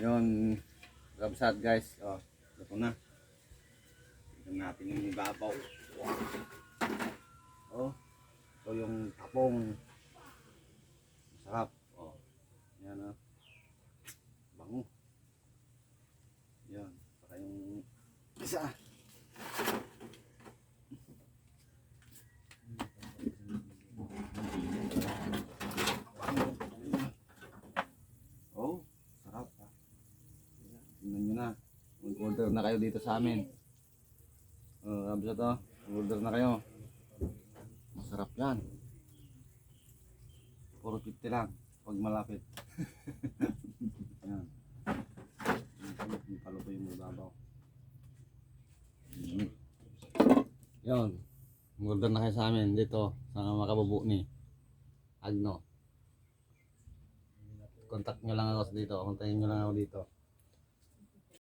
Yun, kabsat guys. Oh, ito na. Tignan natin yung babaw. Oh, ito yung tapong. Masarap. Oh, yan oh. Bango. Yan, para yung isa. Oh, sarap. Tingnan nyo na. Mag-order na kayo dito sa amin. Kabsat oh, mag-order na kayo. Masarap yan. 450 lang pag malapit. Yan. Palo pa yung mababaw. Yan. Mag-order na kayo sa amin dito sa Makabubu ni Agno. Contact nyo lang ako dito. Kontakin nyo lang ako dito.